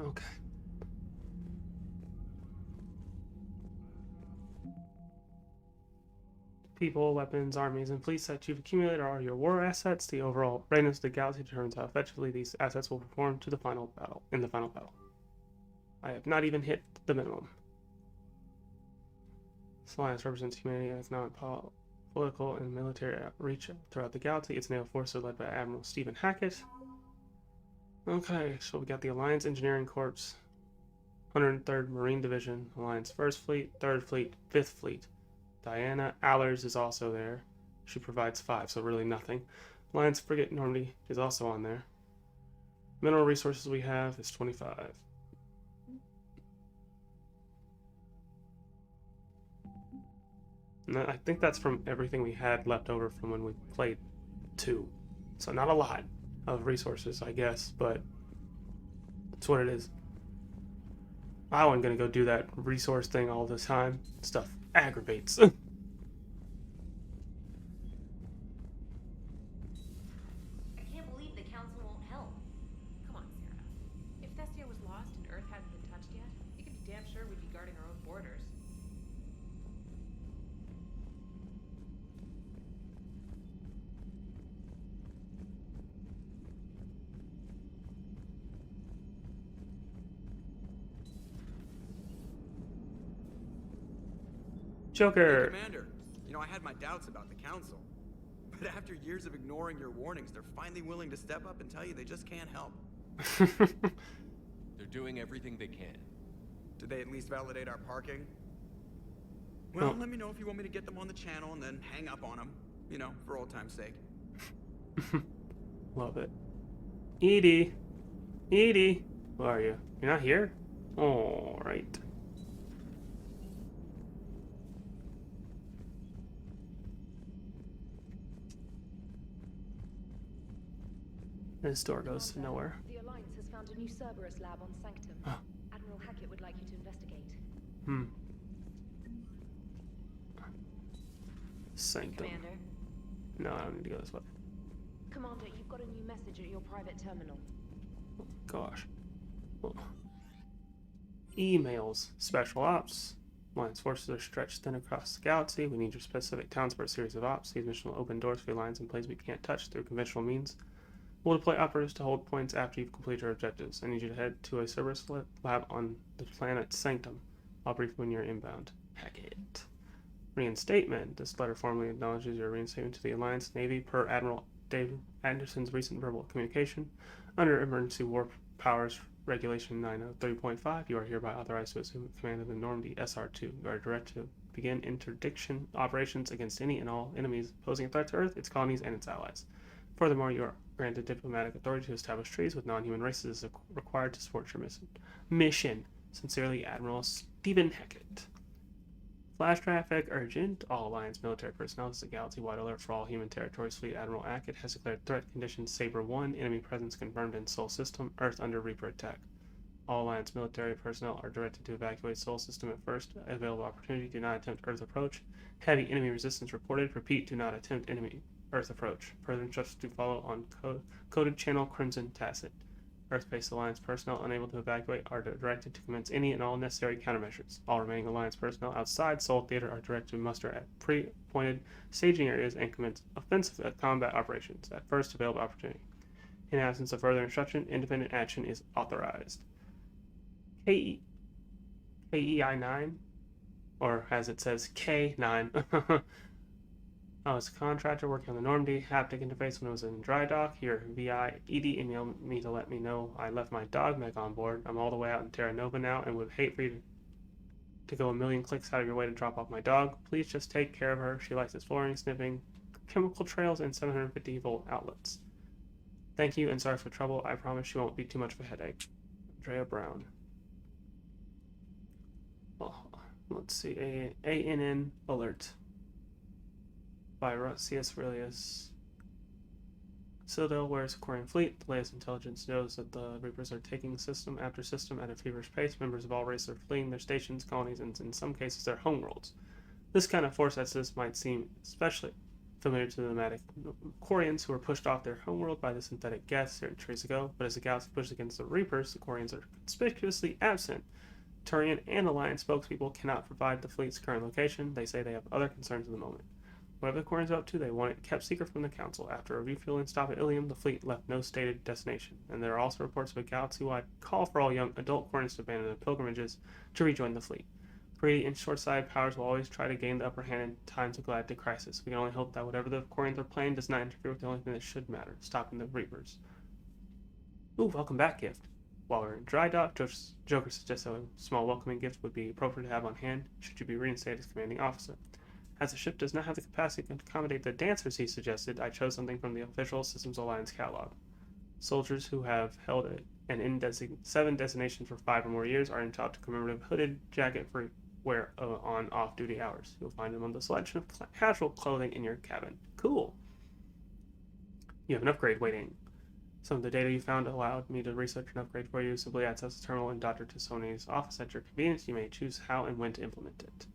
Okay. People, weapons, armies, and fleets that you've accumulated are your war assets. The overall readiness of the galaxy determines how effectively these assets will perform to the final battle. In the final battle, I have not even hit the minimum. This alliance represents humanity as political and military outreach throughout the galaxy. Its naval forces are led by Admiral Stephen Hackett. Okay, so we got the Alliance Engineering Corps, 103rd Marine Division, Alliance 1st Fleet, 3rd Fleet, 5th Fleet. Diana Allers is also there. She provides 5, so really nothing. Alliance Frigate Normandy is also on there. Mineral resources we have is 25. And I think that's from everything we had left over from when we played 2. So not a lot of resources, I guess, but that's what it is. I wasn't gonna go do that resource thing all the time. Stuff aggravates. I can't believe the council won't help. Come on, Sarah. If Thessia was lost and Earth hadn't been touched yet, you can be damn sure we'd be guarding our own borders. Joker. Hey, Commander, I had my doubts about the Council. But after years of ignoring your warnings, they're finally willing to step up and tell you they just can't help. They're doing everything they can. Did they at least validate our parking? Well, let me know if you want me to get them on the channel and then hang up on them. For old time's sake. Love it. Edie. Edie. Where are you? You're not here? Alright. This door goes to nowhere. The Alliance has found a new Cerberus lab on Sanctum. Oh. Admiral Hackett would like you to investigate. Sanctum. Commander. No, I don't need to go this way. Commander, you've got a new message at your private terminal. Oh, gosh. Oh. Emails. Special ops. Alliance forces are stretched thin across the galaxy. We need your specific towns for a series of ops. These missions will open doors for the Alliance in places we can't touch through conventional means. We'll deploy operatives to hold points after you've completed your objectives. I need you to head to a Cerberus lab on the planet Sanctum. I'll brief when you're inbound. Hackett. Reinstatement. This letter formally acknowledges your reinstatement to the Alliance Navy per Admiral David Anderson's recent verbal communication. Under Emergency Warp Powers Regulation 903.5, you are hereby authorized to assume command of the Normandy SR-2. You are directed to begin interdiction operations against any and all enemies posing a threat to Earth, its colonies, and its allies. Furthermore, you are granted diplomatic authority to establish treaties with non-human races as required to support your mission. Sincerely, Admiral Stephen Hackett. Flash traffic urgent. All Alliance military personnel. This is a galaxy-wide alert for all human territories. Fleet Admiral Hackett has declared threat condition Saber 1. Enemy presence confirmed in Sol System. Earth under Reaper attack. All Alliance military personnel are directed to evacuate Sol System at first available opportunity. Do not attempt Earth approach. Heavy enemy resistance reported. Repeat, do not attempt enemy Earth approach. Further instructions to follow on coded channel Crimson Tacit. Earth-based Alliance personnel unable to evacuate are directed to commence any and all necessary countermeasures. All remaining Alliance personnel outside Sol Theater are directed to muster at pre-appointed staging areas and commence offensive combat operations at first available opportunity. In absence of further instruction, independent action is authorized. KEI 9, or as it says, K9. I was a contractor working on the Normandy haptic interface when it was in dry dock. Your VI Edie emailed me to let me know I left my dog mech on board. I'm all the way out in Terra Nova now and would hate for you to go a million clicks out of your way to drop off my dog. Please just take care of her. She likes exploring, sniffing chemical trails, and 750-volt outlets. Thank you and sorry for the trouble. I promise she won't be too much of a headache. Andrea Brown. Oh, let's see. ANN alert. By C.S. Aurelius. Citadel, where's Aquarian Fleet? The latest intelligence knows that the Reapers are taking system after system at a feverish pace. Members of all races are fleeing their stations, colonies, and in some cases their homeworlds. This kind of force as this might seem especially familiar to the nomadic Quarians who were pushed off their homeworld by the synthetic gas centuries ago, but as the galaxy pushed against the Reapers, the Quarians are conspicuously absent. Turian and Alliance spokespeople cannot provide the fleet's current location. They say they have other concerns at the moment. Whatever the Quarians are up to, they want it kept secret from the Council. After a refueling stop at Ilium, the fleet left no stated destination, and there are also reports of a galaxy-wide call for all young adult Quarians to abandon their pilgrimages to rejoin the fleet. Greedy and short-sighted powers will always try to gain the upper hand in times of galactic crisis. We can only hope that whatever the Quarians are planning does not interfere with the only thing that should matter, stopping the Reapers. Ooh, welcome back gift. While we're in dry dock, Joker suggests a small welcoming gift would be appropriate to have on hand should you be reinstated as commanding officer. As the ship does not have the capacity to accommodate the dancers he suggested, I chose something from the official Systems Alliance catalog. Soldiers who have held an 7 designation for 5 or more years are entitled to commemorative hooded jacket for wear on off-duty hours. You'll find them on the selection of casual clothing in your cabin. Cool. You have an upgrade waiting. Some of the data you found allowed me to research an upgrade for you. Simply access the terminal in Dr. Tassoni's office at your convenience. You may choose how and when to implement it.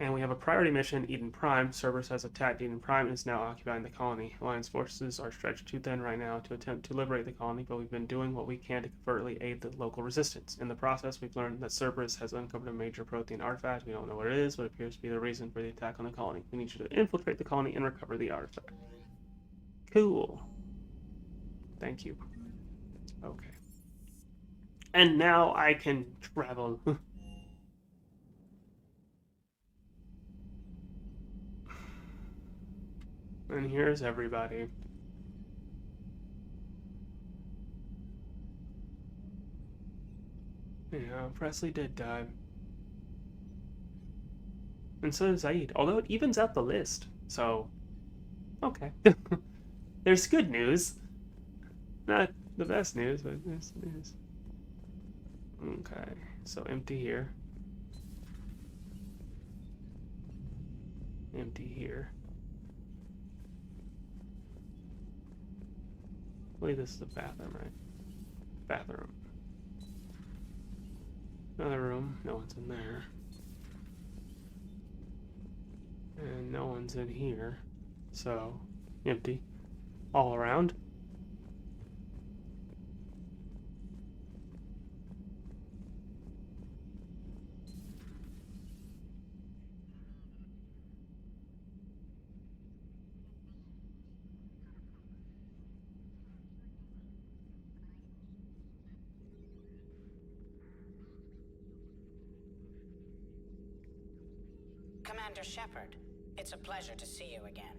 And we have a priority mission, Eden Prime. Cerberus has attacked Eden Prime and is now occupying the colony. Alliance forces are stretched too thin right now to attempt to liberate the colony, but we've been doing what we can to covertly aid the local resistance. In the process, we've learned that Cerberus has uncovered a major protein artifact. We don't know what it is, but it appears to be the reason for the attack on the colony. We need you to infiltrate the colony and recover the artifact. Cool. Thank you. Okay. And now I can travel. And here's everybody. Yeah, Presley did die. And so did Zaid, although it evens out the list. So, okay. There's good news. Not the best news, but there's news. Okay, so empty here. Empty here. I believe this is the bathroom, right? Bathroom. Another room. No one's in there. And no one's in here. So, empty. All around. Commander Shepard, it's a pleasure to see you again.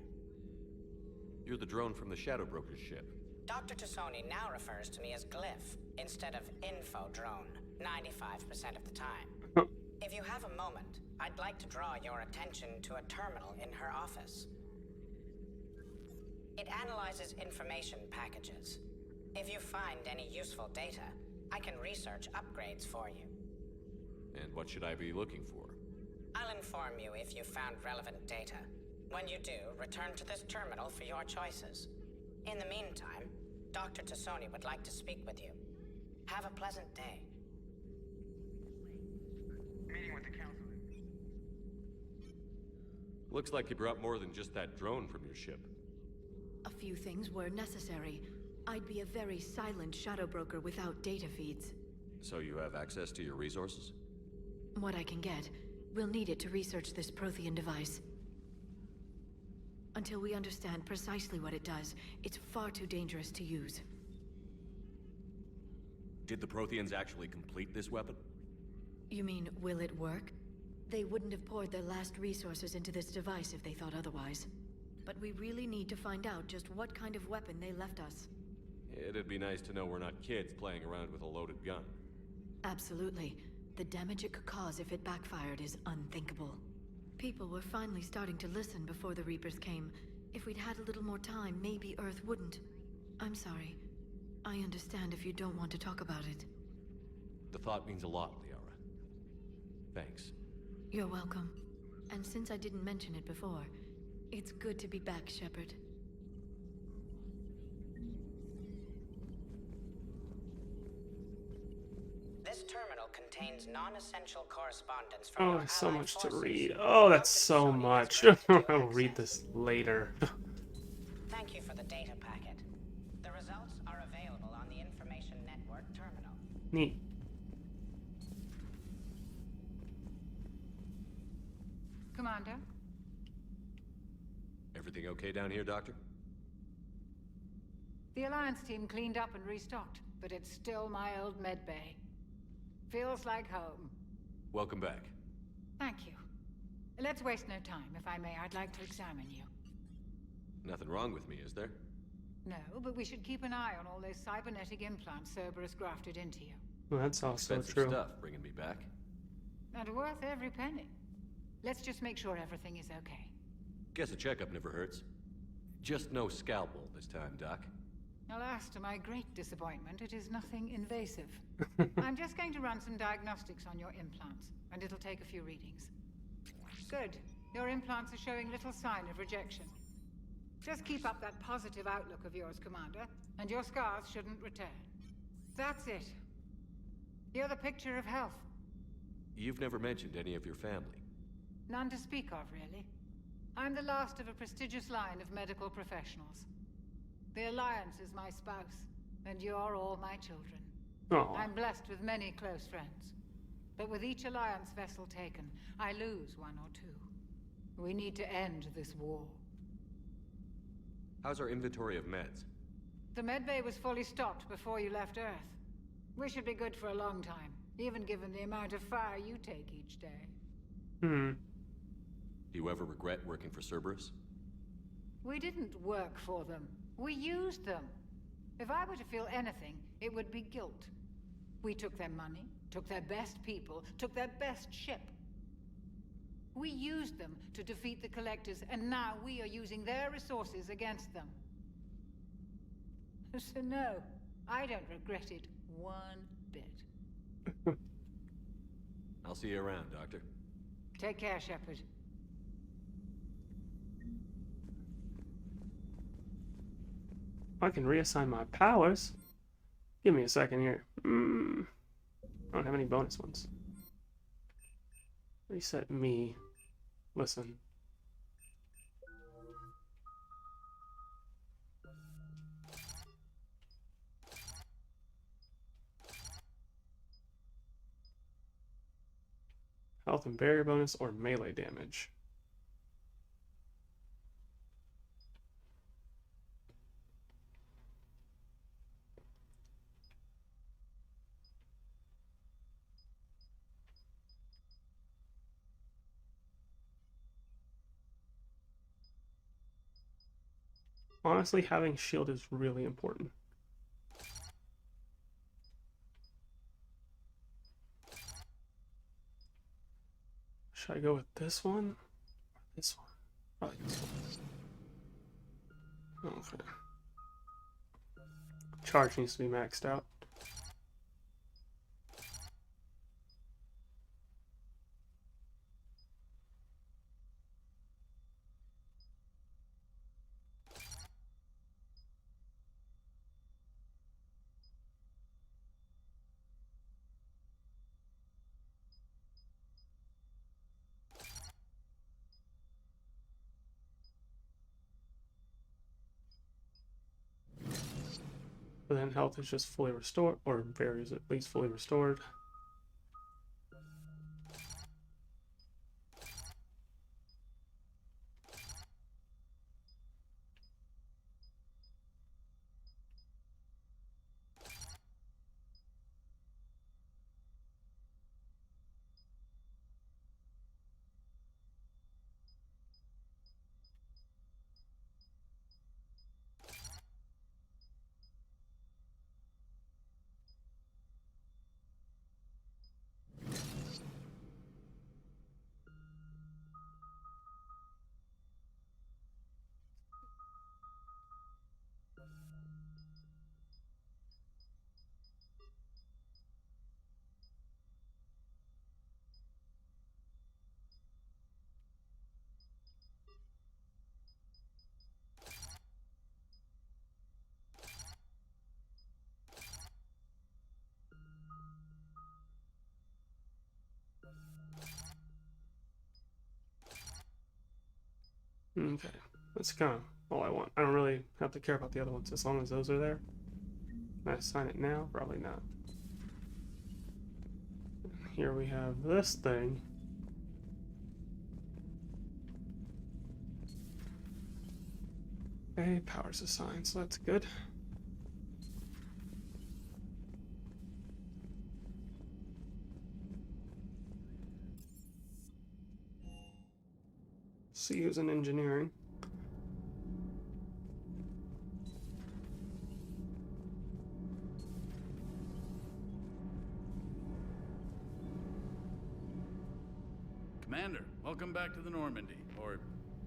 You're the drone from the Shadow Broker's ship. Dr. Tassoni now refers to me as Glyph instead of Info Drone, 95% of the time. If you have a moment, I'd like to draw your attention to a terminal in her office. It analyzes information packages. If you find any useful data, I can research upgrades for you. And what should I be looking for? I'll inform you if you found relevant data. When you do, return to this terminal for your choices. In the meantime, Dr. Tassoni would like to speak with you. Have a pleasant day. Meeting with the council. Looks like you brought more than just that drone from your ship. A few things were necessary. I'd be a very silent shadow broker without data feeds. So you have access to your resources? What I can get. We'll need it to research this Prothean device. Until we understand precisely what it does, it's far too dangerous to use. Did the Protheans actually complete this weapon? You mean, will it work? They wouldn't have poured their last resources into this device if they thought otherwise. But we really need to find out just what kind of weapon they left us. It'd be nice to know we're not kids playing around with a loaded gun. Absolutely. The damage it could cause if it backfired is unthinkable. People were finally starting to listen before the Reapers came. If we'd had a little more time, maybe Earth wouldn't. I'm sorry. I understand if you don't want to talk about it. The thought means a lot, Liara. Thanks. You're welcome. And since I didn't mention it before, it's good to be back, Shepard. This terminal contains is non-essential correspondence from Oh, your there's so allied much to forces. read. Oh, that's Dr. so Tassoni has much. granted you I will read access. this later. Thank you for the data packet. The results are available on the Information Network terminal. Neat. Commander? Everything okay down here, Doctor? The Alliance team cleaned up and restocked, but it's still my old medbay. Feels like home. Welcome back. Thank you. Let's waste no time. If I may, I'd like to examine you. Nothing wrong with me, is there? No, but we should keep an eye on all those cybernetic implants Cerberus grafted into you. Well, that's also Expensive true. stuff bringing me back. And worth every penny. Let's just make sure everything is okay. Guess a checkup never hurts. Just no scalpel this time, Doc. Alas, to my great disappointment, it is nothing invasive. I'm just going to run some diagnostics on your implants, and it'll take a few readings. Good. Your implants are showing little sign of rejection. Just keep up that positive outlook of yours, Commander, and your scars shouldn't return. That's it. You're the picture of health. You've never mentioned any of your family. None to speak of, really. I'm the last of a prestigious line of medical professionals. The Alliance is my spouse, and you're all my children. Oh, I'm blessed with many close friends. But with each Alliance vessel taken, I lose one or two. We need to end this war. How's our inventory of meds? The medbay was fully stocked before you left Earth. We should be good for a long time, even given the amount of fire you take each day. hmm. Do you ever regret working for Cerberus? We didn't work for them. We used them. If I were to feel anything, it would be guilt. We took their money, took their best people, took their best ship. We used them to defeat the Collectors, and now we are using their resources against them. So no, I don't regret it one bit. I'll see you around, Doctor. Take care, Shepard. I can reassign my powers. Give me a second here. I don't have any bonus ones. Reset me. Listen. Health and barrier bonus or melee damage. Honestly, having shield is really important. Should I go with this one? Or this one? Probably this one. Okay. Charge needs to be maxed out. But then health is just fully restored, or barrier is at least fully restored. Okay, that's kind of all I want. I don't really have to care about the other ones as long as those are there. Can I assign it now? Probably not. Here we have this thing. Okay, power's assigned, so that's good. See who's in engineering. Commander, welcome back to the Normandy. Or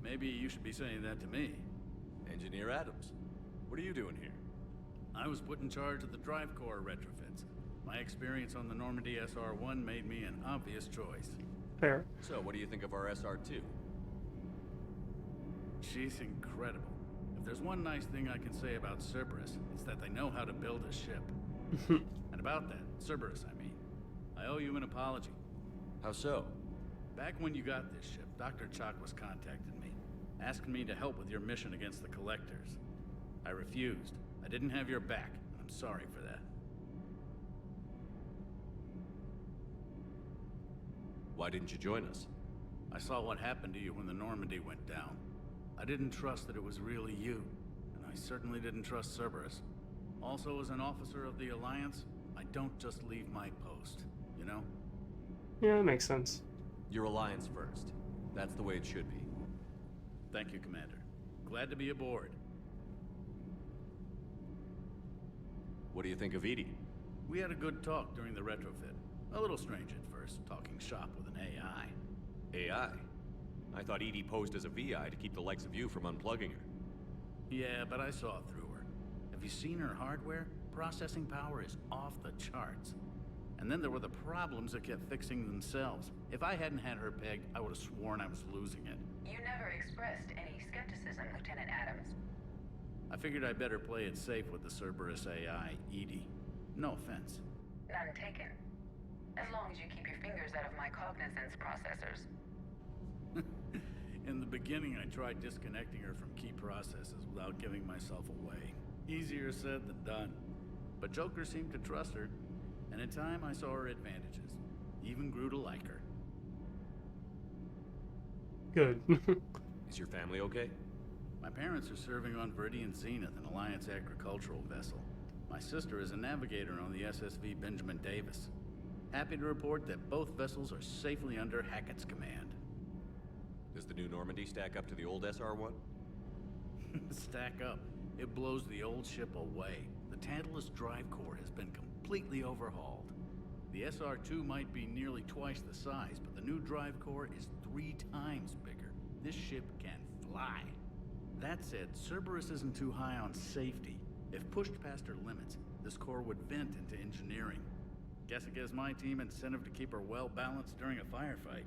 maybe you should be saying that to me. Engineer Adams, what are you doing here? I was put in charge of the drive core retrofits. My experience on the Normandy SR-1 made me an obvious choice. Fair. So, what do you think of our SR-2? She's incredible. If there's one nice thing I can say about Cerberus, it's that they know how to build a ship. And about that, Cerberus, I mean, I owe you an apology. How so? Back when you got this ship, Dr. Chakwas contacted me, asking me to help with your mission against the Collectors. I refused. I didn't have your back, and I'm sorry for that. Why didn't you join us? I saw what happened to you when the Normandy went down. I didn't trust that it was really you, and I certainly didn't trust Cerberus. Also, as an officer of the Alliance, I don't just leave my post, you know? Yeah, that makes sense. Your Alliance first. That's the way it should be. Thank you, Commander. Glad to be aboard. What do you think of Edie? We had a good talk during the retrofit. A little strange at first, talking shop with an AI. AI? I thought Edie posed as a VI to keep the likes of you from unplugging her. Yeah, but I saw through her. Have you seen her hardware? Processing power is off the charts. And then there were the problems that kept fixing themselves. If I hadn't had her pegged, I would have sworn I was losing it. You never expressed any skepticism, Lieutenant Adams. I figured I'd better play it safe with the Cerberus AI, Edie. No offense. None taken. As long as you keep your fingers out of my cognizance processors. In the beginning, I tried disconnecting her from key processes without giving myself away. Easier said than done. But Joker seemed to trust her, and in time I saw her advantages. Even grew to like her. Good. Is your family okay? My parents are serving on Viridian Zenith, an Alliance agricultural vessel. My sister is a navigator on the SSV Benjamin Davis. Happy to report that both vessels are safely under Hackett's command. Does the new Normandy stack up to the old SR-1? Stack up. It blows the old ship away. The Tantalus drive core has been completely overhauled. The SR-2 might be nearly twice the size, but the new drive core is 3 times bigger. This ship can fly. That said, Cerberus isn't too high on safety. If pushed past her limits, this core would vent into engineering. Guess it gives my team incentive to keep her well balanced during a firefight.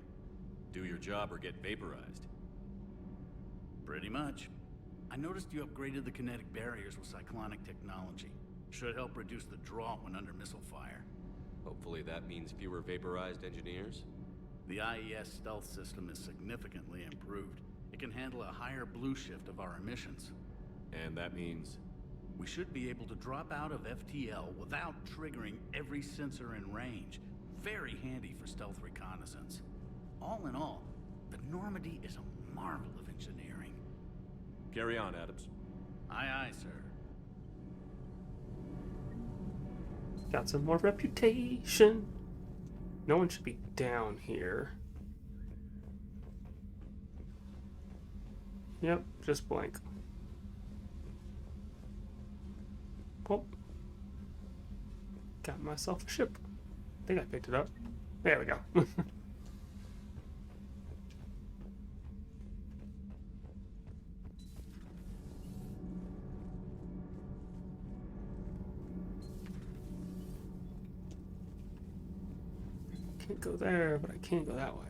Do your job or get vaporized. Pretty much. I noticed you upgraded the kinetic barriers with cyclonic technology. Should help reduce the draw when under missile fire. Hopefully that means fewer vaporized engineers. The IES stealth system is significantly improved. It can handle a higher blue shift of our emissions. And that means? We should be able to drop out of FTL without triggering every sensor in range. Very handy for stealth reconnaissance. All in all, the Normandy is a marvel of engineering. Carry on, Adams. Aye, aye, sir. Got some more reputation. No one should be down here. Yep, just blank. Oh. Got myself a ship. I think I picked it up. There we go. Can't go there, but I can go that way.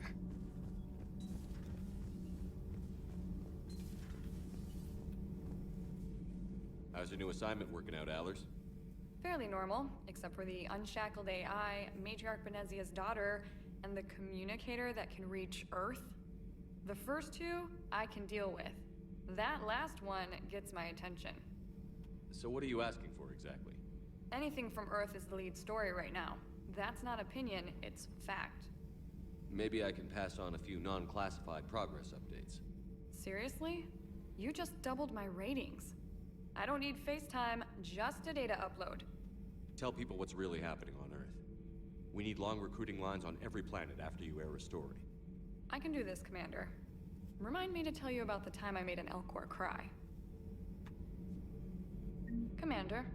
How's your new assignment working out, Allers? Fairly normal, except for the unshackled AI, Matriarch Benezia's daughter, and the communicator that can reach Earth. The first two, I can deal with. That last one gets my attention. So what are you asking for exactly? Anything from Earth is the lead story right now. That's not opinion, it's fact. Maybe I can pass on a few non-classified progress updates. Seriously? You just doubled my ratings. I don't need FaceTime, just a data upload. Tell people what's really happening on Earth. We need long recruiting lines on every planet after you air a story. I can do this, Commander. Remind me to tell you about the time I made an Elcor cry. Commander.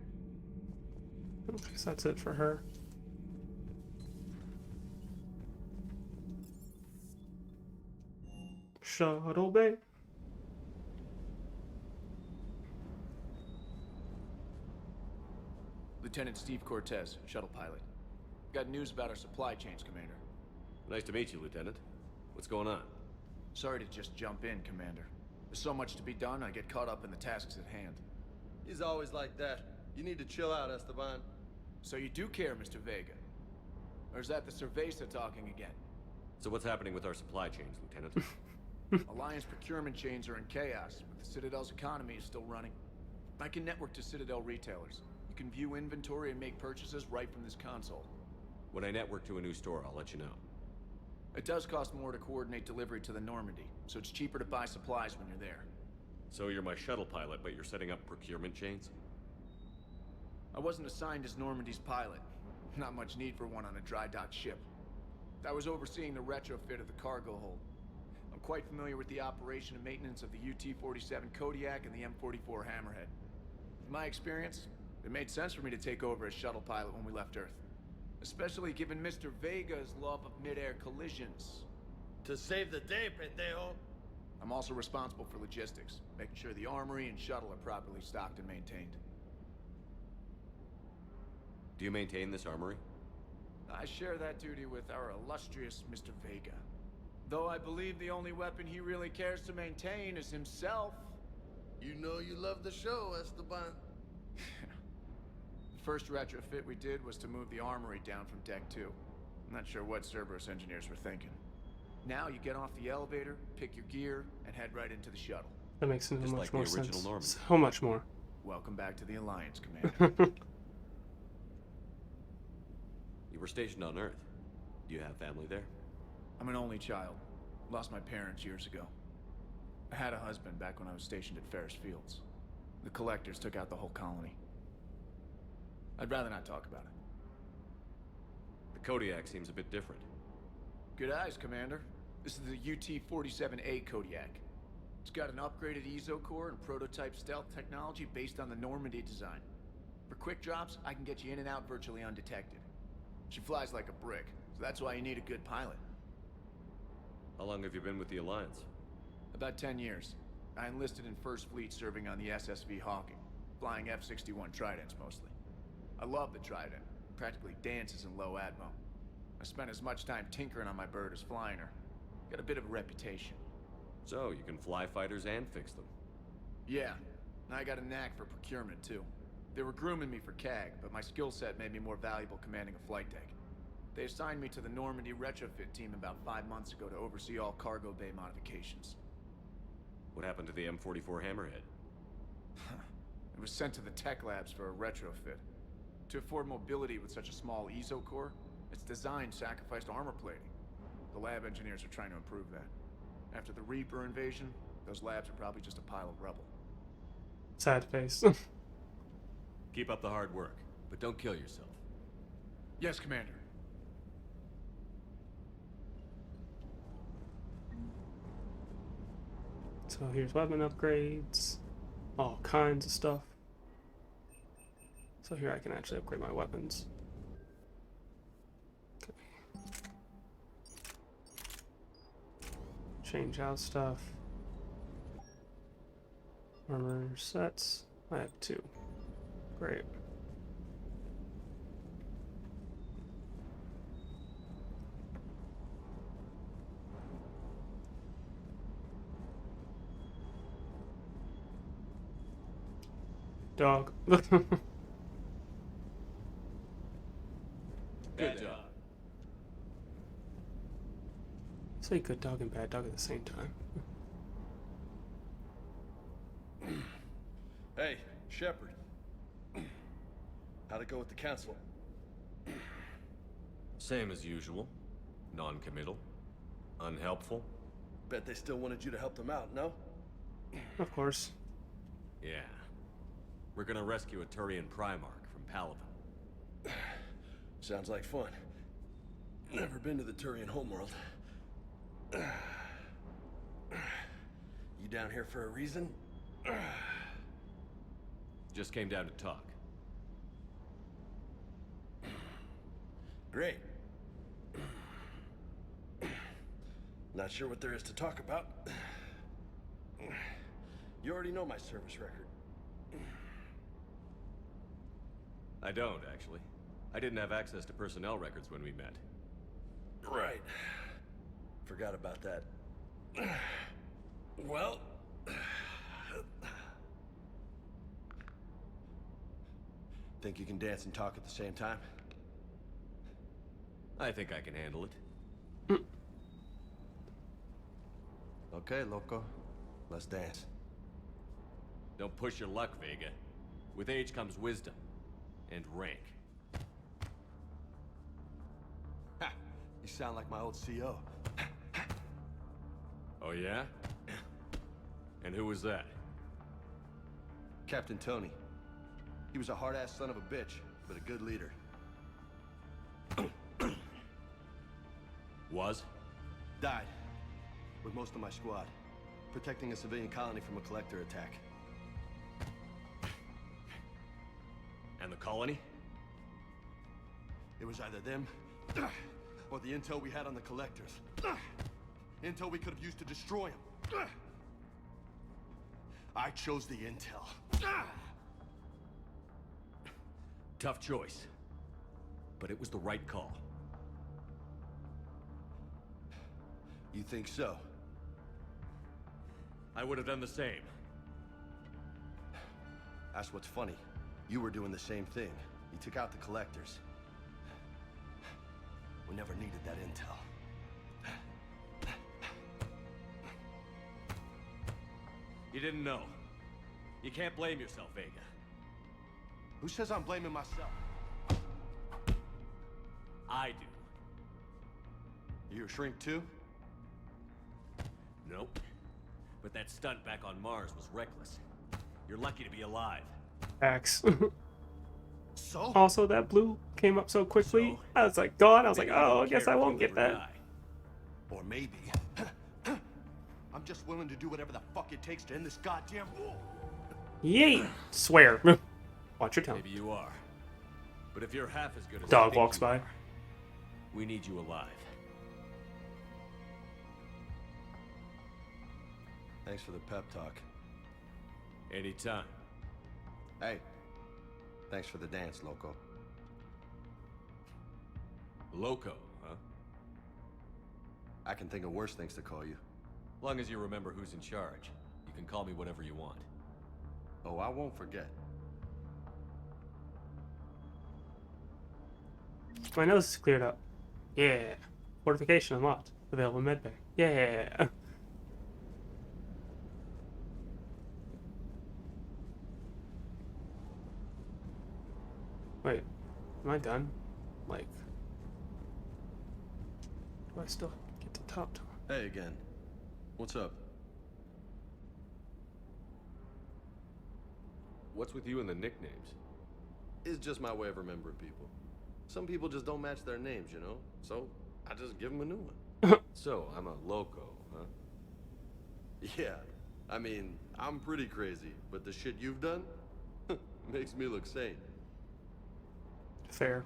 I guess that's it for her. Shuttle Bay. Lieutenant Steve Cortez, shuttle pilot. Got news about our supply chains, Commander. Nice to meet you, Lieutenant. What's going on? Sorry to just jump in, Commander. There's so much to be done, I get caught up in the tasks at hand. He's always like that. You need to chill out, Esteban. So you do care, Mr. Vega? Or is that the Cerveza talking again? So what's happening with our supply chains, Lieutenant? Alliance procurement chains are in chaos, but the Citadel's economy is still running. I can network to Citadel retailers. You can view inventory and make purchases right from this console. When I network to a new store, I'll let you know. It does cost more to coordinate delivery to the Normandy, so it's cheaper to buy supplies when you're there. So you're my shuttle pilot, but you're setting up procurement chains? I wasn't assigned as Normandy's pilot. Not much need for one on a dry dock ship. I was overseeing the retrofit of the cargo hold. I'm quite familiar with the operation and maintenance of the UT-47 Kodiak and the M44 Hammerhead. In my experience, it made sense for me to take over as shuttle pilot when we left Earth. Especially given Mr. Vega's love of mid-air collisions. To save the day, pendejo. I'm also responsible for logistics, making sure the armory and shuttle are properly stocked and maintained. Do you maintain this armory? I share that duty with our illustrious Mr. Vega. Though I believe the only weapon he really cares to maintain is himself. You know you love the show, Esteban. The first retrofit we did was to move the armory down from Deck 2. I'm not sure what Cerberus engineers were thinking. Now you get off the elevator, pick your gear, and head right into the shuttle. That makes so much more sense. Normandy. So much more. Welcome back to the Alliance, Commander. You were stationed on Earth. Do you have family there? I'm an only child. Lost my parents years ago. I had a husband back when I was stationed at Ferris Fields. The collectors took out the whole colony. I'd rather not talk about it. The Kodiak seems a bit different. Good eyes, Commander. This is the UT-47A Kodiak. It's got an upgraded EZO core and prototype stealth technology based on the Normandy design. For quick drops, I can get you in and out virtually undetected. She flies like a brick, so that's why you need a good pilot. How long have you been with the Alliance? About 10 years. I enlisted in First Fleet serving on the SSV Hawking, flying F-61 Tridents mostly. I love the Trident, practically dances in low atmo. I spent as much time tinkering on my bird as flying her. Got a bit of a reputation. So, you can fly fighters and fix them? Yeah, and I got a knack for procurement too. They were grooming me for CAG, but my skill set made me more valuable commanding a flight deck. They assigned me to the Normandy retrofit team about 5 months ago to oversee all cargo bay modifications. What happened to the M44 Hammerhead? It was sent to the tech labs for a retrofit. To afford mobility with such a small EZO core, its design sacrificed armor plating. The lab engineers are trying to improve that. After the Reaper invasion, those labs are probably just a pile of rubble. Sad face. Keep up the hard work, but don't kill yourself. Yes, Commander. So here's weapon upgrades. All kinds of stuff. So here I can actually upgrade my weapons. Okay. Change out stuff. Armor sets. I have 2. Great. Dog. Good job. Say good dog and bad dog at the same time. Hey, Shepard. How'd it go with the council? Same as usual. Non-committal. Unhelpful. Bet they still wanted you to help them out, no? Of course. Yeah. We're gonna rescue a Turian Primarch from Palaven. Sounds like fun. Never been to the Turian homeworld. You down here for a reason? Just came down to talk. Great. Not sure what there is to talk about. You already know my service record. I don't, actually. I didn't have access to personnel records when we met. Right. Forgot about that. Well... Think you can dance and talk at the same time? I think I can handle it. Okay, loco. Let's dance. Don't push your luck, Vega. With age comes wisdom. And rank. Ha! You sound like my old CO. Oh yeah? And who was that? Captain Tony. He was a hard-ass son of a bitch, but a good leader. Was? Died. With most of my squad. Protecting a civilian colony from a collector attack. And the colony? It was either them, or the intel we had on the collectors. Intel we could have used to destroy them. I chose the intel. Tough choice. But it was the right call. You think so? I would have done the same. That's what's funny. You were doing the same thing. You took out the collectors. We never needed that intel. You didn't know. You can't blame yourself, Vega. Who says I'm blaming myself? I do. You a shrink too? Nope. But that stunt back on Mars was reckless. You're lucky to be alive. Facts. So? Also, that blue came up so quickly. I was like, gone. I was like, oh, I guess I won't get that. Or maybe. I'm just willing to do whatever the fuck it takes to end this goddamn war. Yay! Swear. Watch your tongue. Maybe you are. But if you're half as good as Dog I think walks you by. are, we need you alive. Thanks for the pep talk. Anytime. Hey. Thanks for the dance, loco. Loco, huh? I can think of worse things to call you. Long as you remember who's in charge, you can call me whatever you want. Oh, I won't forget. My nose is cleared up. Yeah. Fortification unlocked. Available medbay. Yeah. Wait. Am I done? Like... Do I still get to top to? Hey again. What's up? What's with you and the nicknames? It's just my way of remembering people. Some people just don't match their names, you know? So, I just give them a new one. So, I'm a loco, huh? Yeah. I mean, I'm pretty crazy, but the shit you've done makes me look sane. Fair.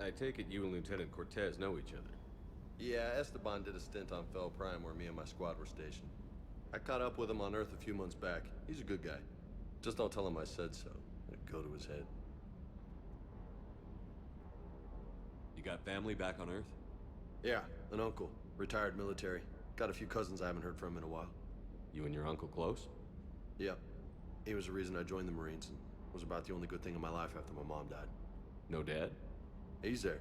I take it you and Lieutenant Cortez know each other. Yeah, Esteban did a stint on Fel Prime where me and my squad were stationed. I caught up with him on Earth a few months back. He's a good guy. Just don't tell him I said so. It'd go to his head. You got family back on Earth? Yeah, an uncle. Retired military. Got a few cousins I haven't heard from in a while. You and your uncle close? Yeah. He was the reason I joined the Marines and was about the only good thing in my life after my mom died. No dad? He's there.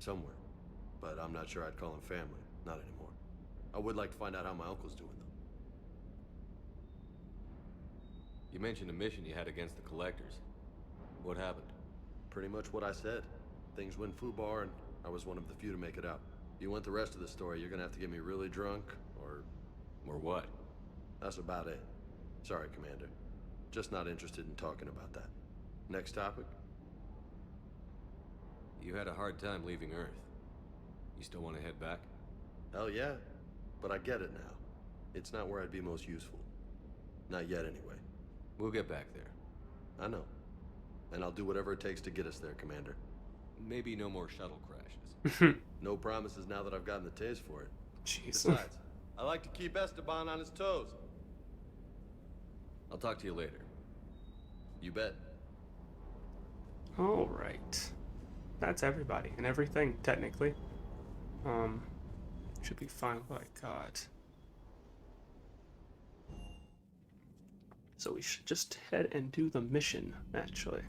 Somewhere. But I'm not sure I'd call him family. Not anymore. I would like to find out how my uncle's doing, You mentioned a mission you had against the Collectors. What happened? Pretty much what I said. Things went foobar, and I was one of the few to make it out. You want the rest of the story, you're gonna have to get me really drunk, or... Or what? That's about it. Sorry, Commander. Just not interested in talking about that. Next topic? You had a hard time leaving Earth. You still want to head back? Hell yeah. But I get it now. It's not where I'd be most useful. Not yet, anyway. We'll get back there. I know. And I'll do whatever it takes to get us there, Commander. Maybe no more shuttle crashes. No promises now that I've gotten the taste for it. Jeez. Besides, I like to keep Esteban on his toes. I'll talk to you later. You bet. Alright. That's everybody and everything, technically. Should be fine with what I got. So we should just head and do the mission, actually.